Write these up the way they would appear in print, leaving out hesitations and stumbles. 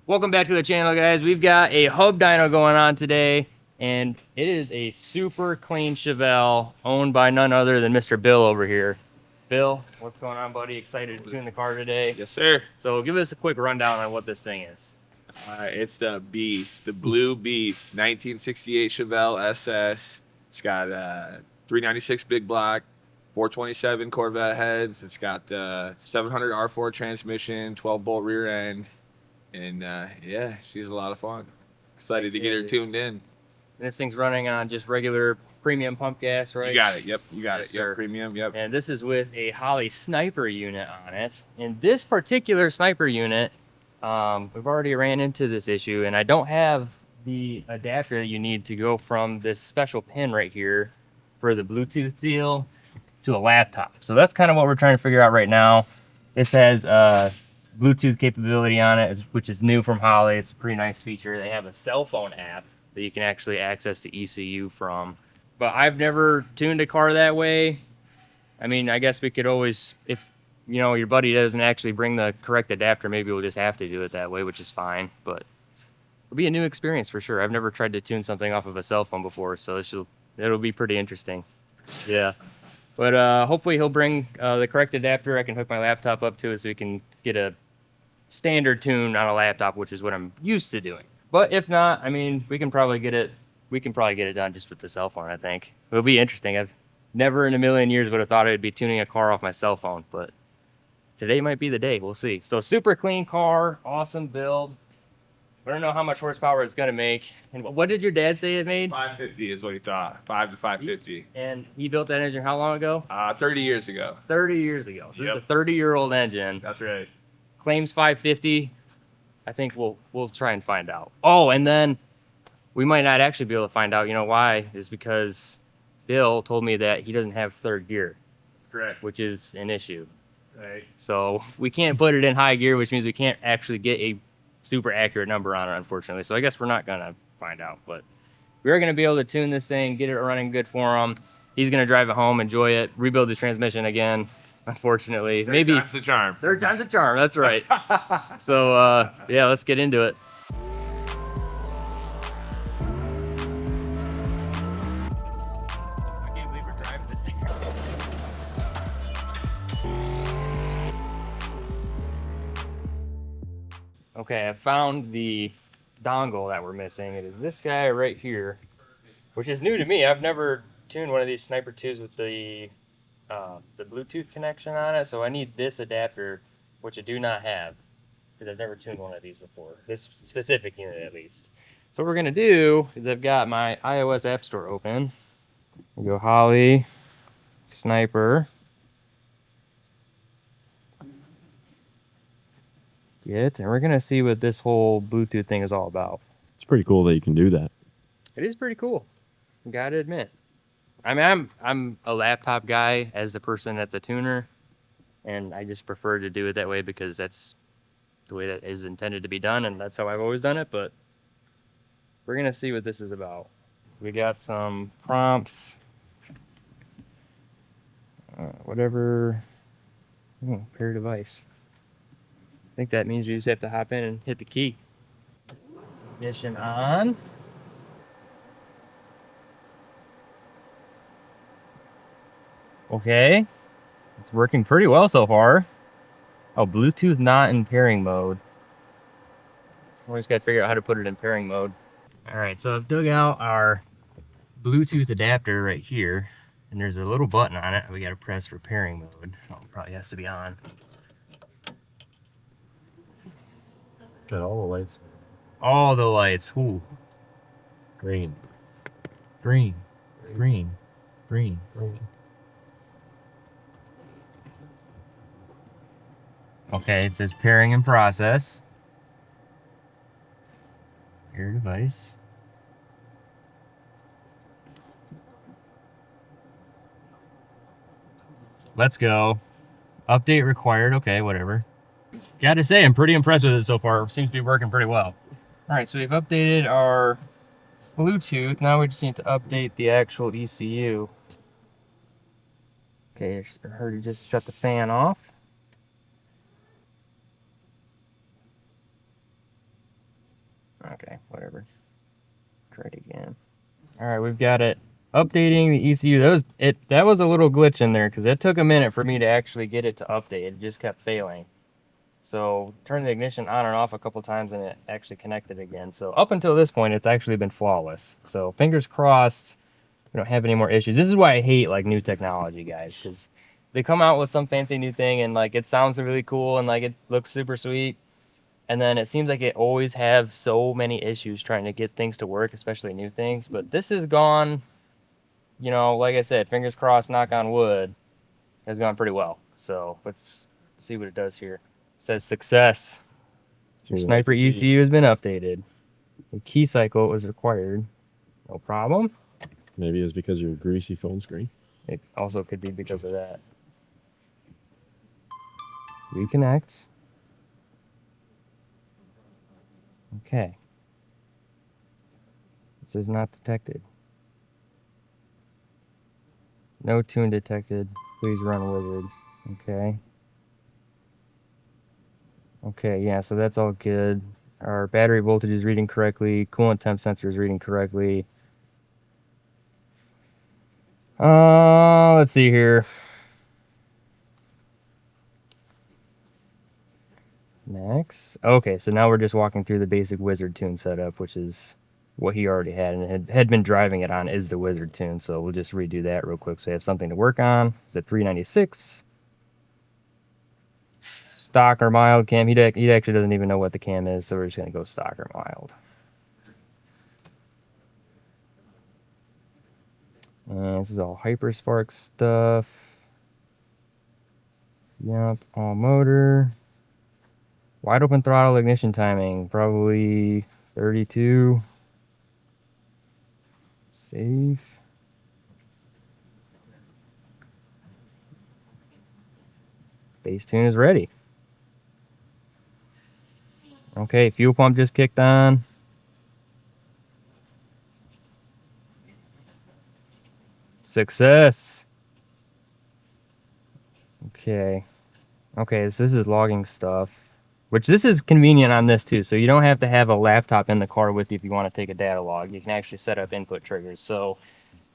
Welcome back to the channel, guys. We've got a hub dyno going on today, and it is a super clean Chevelle owned by none other than Mr. Bill over here. Bill, what's going on, buddy? Excited to tune the car today. Yes, sir. So give us a quick rundown on what this thing is. It's the Beast, the Blue Beast, 1968 Chevelle SS. It's got 396 big block, 427 Corvette heads. It's got 700 R4 transmission, 12 bolt rear end, and yeah, she's a lot of fun. Excited to get her tuned in. And this thing's running on just regular premium pump gas, right? You got it. Yep, you got Yes, it. sir. Yep, premium. Yep. And this is with a Holley Sniper unit on it. And this particular Sniper unit, we've already ran into this issue, and I don't have the adapter that you need to go from this special pin right here for the Bluetooth deal to a laptop. So that's kind of what we're trying to figure out right now. This has Bluetooth capability on it, which is new from Holley. It's a pretty nice feature. They have a cell phone app that you can actually access the ECU from. But I've never tuned a car that way. I mean, I guess we could always, if you know your buddy doesn't actually bring the correct adapter, maybe we'll just have to do it that way, which is fine. But it'll be a new experience for sure. I've never tried to tune something off of a cell phone before, so it'll be pretty interesting. Yeah. But hopefully he'll bring the correct adapter. I can hook my laptop up to it so we can get a standard tune on a laptop, which is what I'm used to doing. But if not, I mean, we can probably get it done just with the cell phone, I think. It'll be interesting. I've never in a million years would have thought I'd be tuning a car off my cell phone, but today might be the day. We'll see. So super clean car, awesome build. I don't know how much horsepower it's gonna make. And what did your dad say it made? 550 is what he thought. 5 to 550. And he built that engine how long ago? 30 years ago. 30 years ago. So Yep. this is a 30-year-old engine. That's right. Claims 550. I think we'll try and find out. Oh, and then we might not actually be able to find out. You know why? Is because Bill told me that he doesn't have third gear, Correct. which is an issue. Right. So we can't put it in high gear, which means we can't actually get a super accurate number on it, unfortunately. So I guess we're not gonna find out, but we're gonna be able to tune this thing, get it running good for him. He's gonna drive it home, enjoy it, rebuild the transmission again. Unfortunately, maybe Time's the charm. third time's a charm. That's right. So yeah, let's get into it. I can't believe we're driving this thing. Okay, I found the dongle that we're missing. It is this guy right here, which is new to me. I've never tuned one of these Sniper 2s with the Bluetooth connection on it, so I need this adapter, which I do not have, because I've never tuned one of these before. This specific unit, at least. So what we're gonna do is I've got my iOS App Store open. We go Holley, Sniper. And we're gonna see what this whole Bluetooth thing is all about. It's pretty cool that you can do that. It is pretty cool, gotta admit. I mean, I'm a laptop guy as the person that's a tuner, and I just prefer to do it that way because that's the way that is intended to be done, and that's how I've always done it. But we're gonna see what this is about. We got some prompts, whatever. Pair device. I think that means you just have to hop in and hit the key. Ignition on. Okay. It's working pretty well so far. Oh, Bluetooth not in pairing mode. We just gotta figure out how to put it in pairing mode. Alright, so I've dug out our Bluetooth adapter right here, and there's a little button on it we gotta press for pairing mode. Oh, it probably has to be on. It's got all the lights. All the lights. Ooh. Green. Green. Green. Green. Green. Okay, it says pairing in process. Pair device. Let's go. Update required. Okay, whatever. Gotta say, I'm pretty impressed with it so far. Seems to be working pretty well. All right, so we've updated our Bluetooth. Now we just need to update the actual ECU. Okay, I heard you just shut the fan off. Okay, whatever. Try it again. All right, we've got it updating the ECU. That was a little glitch in there because it took a minute for me to actually get it to update. It just kept failing. So turned the ignition on and off a couple times and it actually connected again. So up until this point, it's actually been flawless. So fingers crossed we don't have any more issues. This is why I hate like new technology, guys, because they come out with some fancy new thing and like it sounds really cool and like it looks super sweet. And then it seems like it always have so many issues trying to get things to work, especially new things. But this has gone, you know, like I said, fingers crossed, knock on wood, has gone pretty well. So let's see what it does here. It says success. Your sniper ECU has been updated. A key cycle was required. No problem. Maybe it's because of your greasy phone screen. It also could be because of that. Reconnect. Okay. It says not detected. No tune detected. Please run wizard. Okay. Okay, yeah, so that's all good. Our battery voltage is reading correctly. Coolant temp sensor is reading correctly. Let's see here. Next. Okay, so now we're just walking through the basic wizard tune setup, which is what he already had and had been driving it on is the wizard tune. So we'll just redo that real quick so you have something to work on. It's at 396. Stock or mild cam. He actually doesn't even know what the cam is, so we're just going to go stock or mild. And this is all Hyperspark stuff. Yep, all motor. Wide open throttle ignition timing, probably 32. Save. Base tune is ready. Okay, fuel pump just kicked on. Success. Okay. Okay, so this is logging stuff. Which this is convenient on this too, so you don't have to have a laptop in the car with you if you want to take a data log. You can actually set up input triggers. So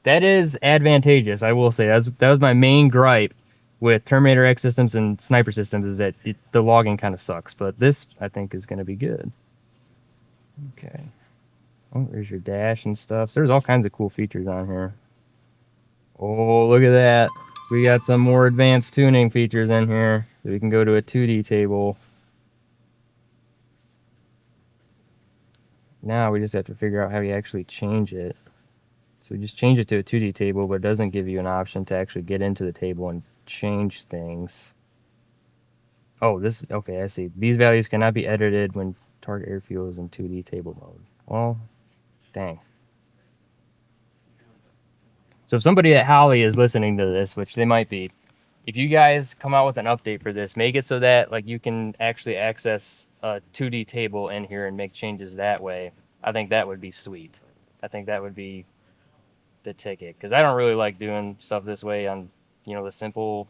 that is advantageous, I will say. That was my main gripe with Terminator X systems and Sniper systems is that the logging kind of sucks. But this, I think, is going to be good. Okay. Oh, there's your dash and stuff. So there's all kinds of cool features on here. Oh, look at that. We got some more advanced tuning features in here. So we can go to a 2D table. Now we just have to figure out how you actually change it. So we just change it to a 2D table, but it doesn't give you an option to actually get into the table and change things. Oh, okay, I see. These values cannot be edited when target air fuel is in 2D table mode. Well, dang. So if somebody at Holly is listening to this, which they might be, if you guys come out with an update for this, make it so that like you can actually access a 2D table in here and make changes that way. I think that would be sweet. I think that would be the ticket, because I don't really like doing stuff this way on, you know, the simple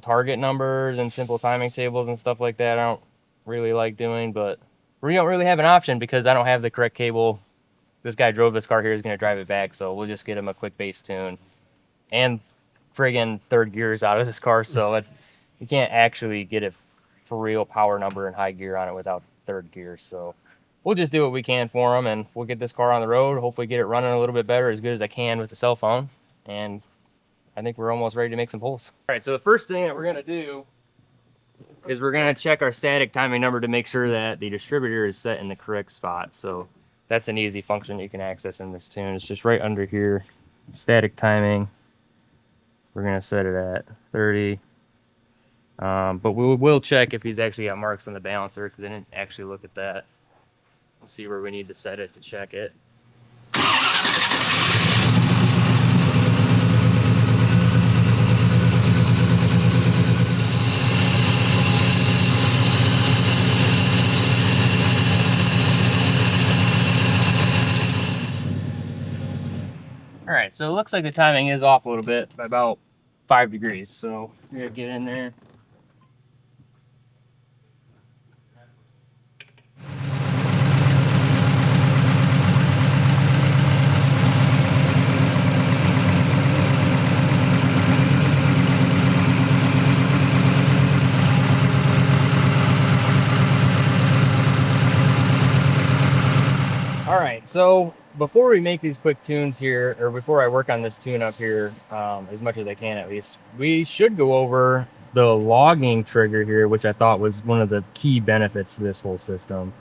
target numbers and simple timing tables and stuff like that. I don't really like doing, but we don't really have an option because I don't have the correct cable. This guy drove this car here, is going to drive it back, so we'll just get him a quick base tune and friggin' third gears out of this car, so you can't actually get a for real power number and high gear on it without third gear. So we'll just do what we can for him, and we'll get this car on the road, hopefully get it running a little bit better, as good as I can with the cell phone, and I think we're almost ready to make some pulls. All right, so the first thing that we're going to do is we're going to check our static timing number to make sure that the distributor is set in the correct spot. So that's an easy function you can access in this tune. It's just right under here, static timing. We're going to set it at 30. But we'll check if he's actually got marks on the balancer, because I didn't actually look at that. We'll see where we need to set it to check it. All right, so it looks like the timing is off a little bit by about 5 degrees. So we're gonna get in there. All right, so before we make these quick tunes here, or before I work on this tune up here, as much as I can at least, we should go over the logging trigger here, which I thought was one of the key benefits to this whole system.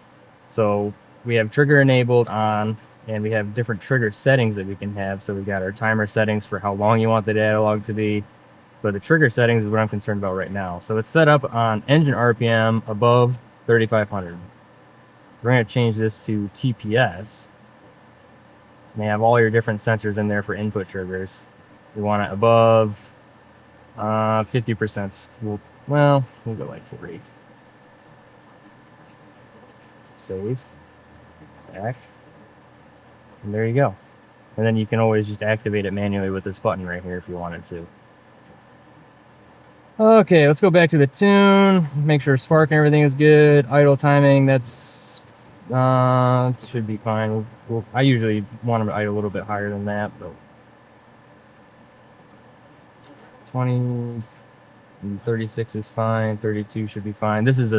So we have trigger enabled on, and we have different trigger settings that we can have. So we've got our timer settings for how long you want the data log to be, but the trigger settings is what I'm concerned about right now. So it's set up on engine RPM above 3,500. We're going to change this to TPS. And they have all your different sensors in there for input triggers. We want it above 50%. We'll go like 40. Save. Back. And there you go. And then you can always just activate it manually with this button right here if you wanted to. Okay, let's go back to the tune. Make sure spark and everything is good. Idle timing, that's should be fine. I usually want them to idle a little bit higher than that, but 20 and 36 is fine. 32 should be fine. This is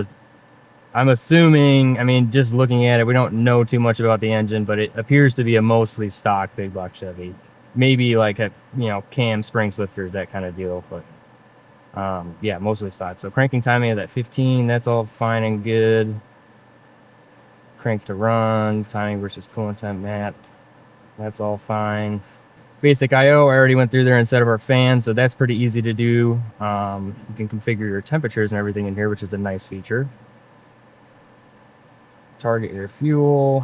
I'm assuming, I mean, just looking at it, we don't know too much about the engine, but it appears to be a mostly stock big block Chevy. Maybe like a, cam spring lifters, that kind of deal, but yeah, mostly stock. So cranking timing is at 15. That's all fine and good. Crank to run, timing versus coolant temp mat. That's all fine. Basic I/O, I already went through there and set up our fans, so that's pretty easy to do. You can configure your temperatures and everything in here, which is a nice feature. Target your fuel,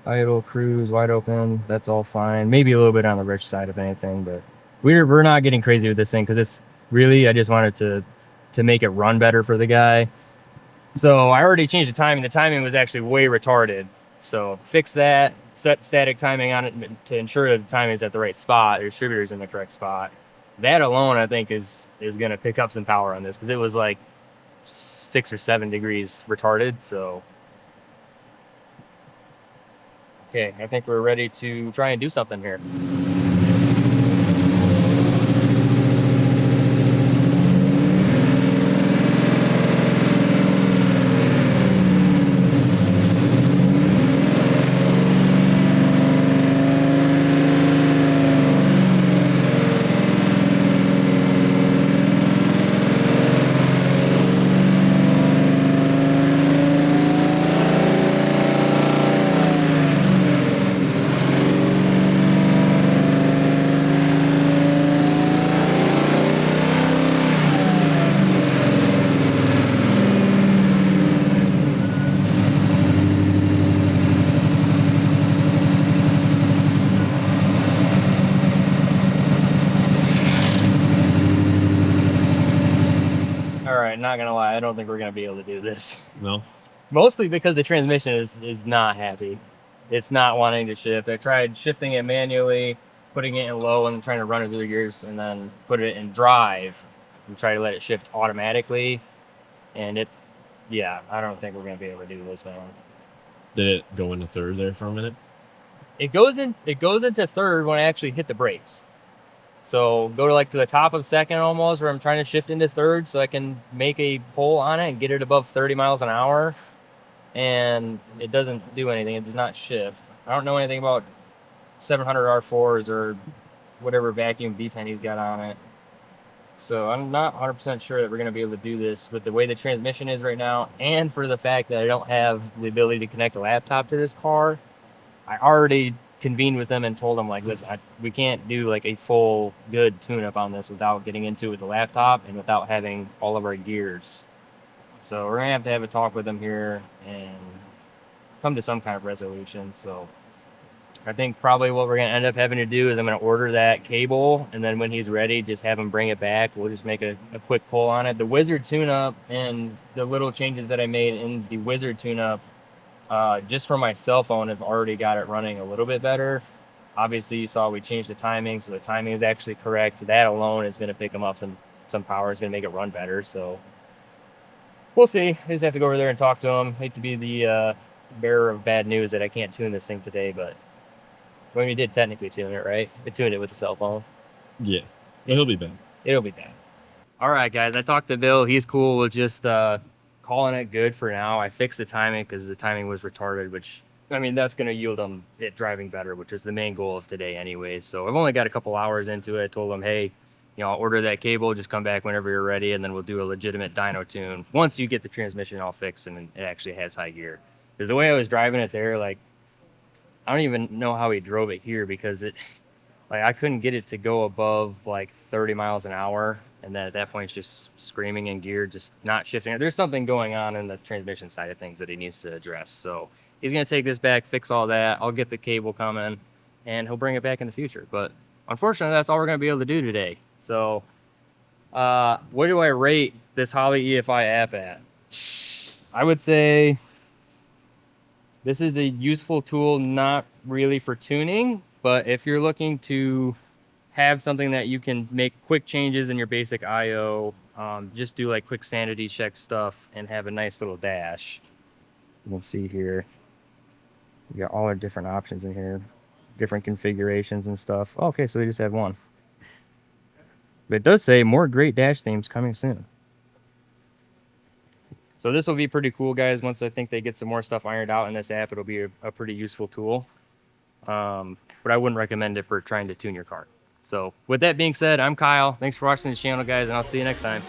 idle, cruise, wide open. That's all fine. Maybe a little bit on the rich side, if anything, but we're not getting crazy with this thing because it's really, I just wanted to make it run better for the guy. So I already changed the timing. The timing was actually way retarded. So fix that, set static timing on it to ensure that the timing is at the right spot, the distributor's in the correct spot. That alone, I think, is going to pick up some power on this because it was like 6 or 7 degrees retarded. So, okay, I think we're ready to try and do something here. Not gonna lie, I don't think we're gonna be able to do this. No. Mostly because the transmission is not happy. It's not wanting to shift. I tried shifting it manually, putting it in low and trying to run it through the gears, and then put it in drive and try to let it shift automatically. And I don't think we're gonna be able to do this, man. Did it go into third there for a minute? It goes into third when I actually hit the brakes. So go to the top of second almost, where I'm trying to shift into third so I can make a pull on it and get it above 30 miles an hour. And it doesn't do anything. It does not shift. I don't know anything about 700 R4s or whatever vacuum V10 he's got on it. So I'm not 100% sure that we're going to be able to do this with the way the transmission is right now, and for the fact that I don't have the ability to connect a laptop to this car. I already convened with them and told them, like, listen, we can't do like a full good tune-up on this without getting into it with the laptop and without having all of our gears. So we're gonna have a talk with them here and come to some kind of resolution. So I think probably what we're gonna end up having to do is I'm gonna order that cable, and then when he's ready, just have him bring it back. We'll just make a quick pull on it. The Wizard tune-up and the little changes that I made in the Wizard tune-up, just for my cell phone, have already got it running a little bit better. Obviously, you saw we changed the timing, so the timing is actually correct. So that alone is going to pick them up some power. It's going to make it run better. So we'll see. I just have to go over there and talk to him. Hate to be the bearer of bad news that I can't tune this thing today, but when we did technically tune it, right? I tuned it with the cell phone. Yeah, but he'll be back. It'll be back. All right, guys. I talked to Bill. He's cool with just calling it good for now. I fixed the timing because the timing was retarded, which I mean, that's going to yield them it driving better, which is the main goal of today anyways. So I've only got a couple hours into it. I told them, hey, I'll order that cable, just come back whenever you're ready, and then we'll do a legitimate dyno tune once you get the transmission all fixed and it actually has high gear. Because the way I was driving it there, like, I don't even know how he drove it here, because I couldn't get it to go above like 30 miles an hour. And then at that point, it's just screaming in gear, just not shifting. There's something going on in the transmission side of things that he needs to address. So he's going to take this back, fix all that. I'll get the cable coming, and he'll bring it back in the future. But unfortunately, that's all we're going to be able to do today. So what do I rate this Holley EFI app at? I would say this is a useful tool, not really for tuning, but if you're looking to have something that you can make quick changes in your basic IO, just do like quick sanity check stuff and have a nice little dash. You can see here, we got all our different options in here, different configurations and stuff. Oh, okay, so we just have one. But it does say more great dash themes coming soon. So this will be pretty cool, guys. Once I think they get some more stuff ironed out in this app, it'll be a pretty useful tool. But I wouldn't recommend it for trying to tune your car. So with that being said, I'm Kyle. Thanks for watching the channel, guys, and I'll see you next time.